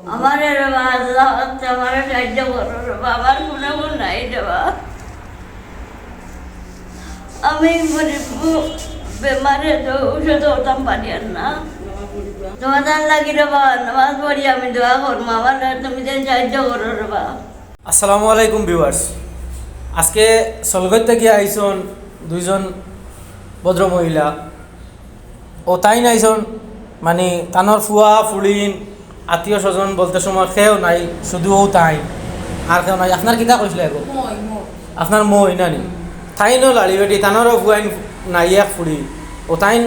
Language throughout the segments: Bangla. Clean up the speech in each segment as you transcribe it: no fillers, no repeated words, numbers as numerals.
আমার বাবা আল্লাহ আমার সাহায্য করো রে বাবা, আমার কোনো গুণ নাই রে বাবা। আমি গরিব বেমারে তো ওষুধ ওটাম পারি আর না। তোমার লাগি রে বাবা, নামাজ পড়ি আমি দোয়া করবো, আমার তুমি যেন সাহায্য করো রে বাবা। আসসালামু আলাইকুম ভিউয়ার্স। আজকে সলগত থেকে আইসন দুইজন ভদ্র মহিলা ও তাই নাইছন, মানে তানোর ফুয়া ফুলিন আত্মীয় স্বজন বলতে সময় খেয়েও নাই, শুধু ও তাই আর কেউ নাই। আপনার কিতা কইসলে গো? আপনার মই নানি তাইনও লাড়ি বেটি তানোরও ফুয়াইন নাই এক ফুড়ি ও তাইন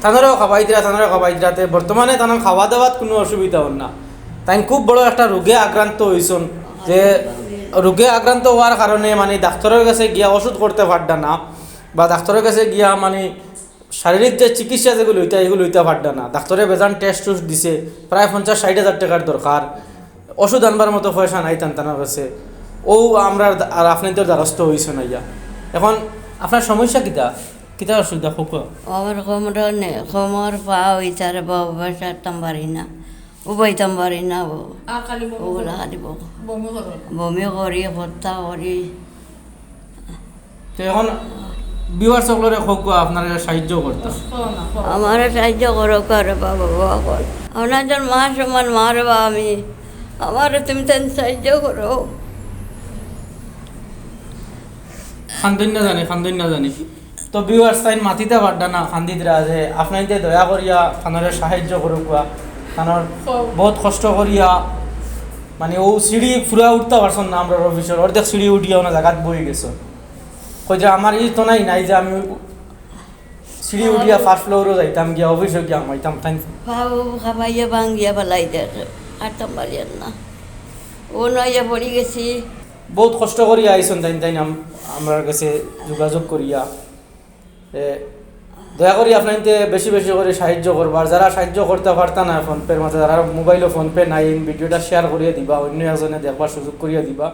তানোরও খাবাইতরাতে বর্তমানে তানোর খাওয়া দাওয়াত কোনো অসুবিধা হন না। তাই খুব বড় একটা রোগে আক্রান্ত হইছন, যে রোগে আক্রান্ত হওয়ার কারণে মানে ডাক্তারের কাছে গিয়া ওষুধ করতে পারডা না, বা ডাক্তারের কাছে গিয়া মানে শারীরিক যে চিকিৎসা যেগুলো হইতা এগুলো হইতে পারডা না। ডাক্তারে বেজান টেস্ট টুস্ট দিছে, প্রায় 50-60 হাজার টাকার দরকার, ওষুধ আনবার মতো পয়সা নাই তানার কাছে। ও আমরা আর আপনাদের দ্বারস্থ হইছ না ইয়া। এখন আপনার সমস্যা কিতা কিতা অসুবিধা হোক? আমার কোমর পা হইতারে বাবা, সারতাম পারি না, উবাইতাম পারি না, ওগুলা দিব বমি করি হত্যা করি। তো এখন বিবার সকলরে হোক আপনার সাহায্য করতে, আমার সাহায্য করো করে বাবা, বাবা কর আপনার জন মা সমান মারে বা আমি, আমার তুমি তেন সাহায্য করো। খান্দন না জানি তো বিওয়ার্স তাই মাতিতে পারডা না খান্দিতরা যে আপনাইতে দয়া করিয়া খানরে সাহায্য করুক, খানর বহুত কষ্ট করিয়া মানে ও সিঁড়ি ফুরা উঠতে পারছেন না, আমরা অফিসের অর্ধেক সিঁড়ি উঠিয়া না জায়গাত বই গেছো। কই যে আমার ই তো নাই যে আমি সিঁড়ি উঠিয়া ফার্স্ট ফ্লোরও যাইতাম গিয়া অফিসে গিয়া মাইতাম তাই বাবু খাবাইয়া ভাঙ্গিয়া ফেলাই দেখে হাঁটতাম পারি না, ও নইয়া পড়ি গেছি। বহুত কষ্ট করিয়া আইসন তাই আমার কাছে যোগাযোগ করিয়া দয়া করি আপনাইতে বেশি বেশি করে সাহায্য করবার। যারা সাহায্য করতে পারতা না ফোনপের মাঝে, যারা মোবাইলে ফোনপে নাই, ভিডিওটা শেয়ার করিয়া দিবা, অন্য একজনে দেখবার সুযোগ করিয়া দিবা।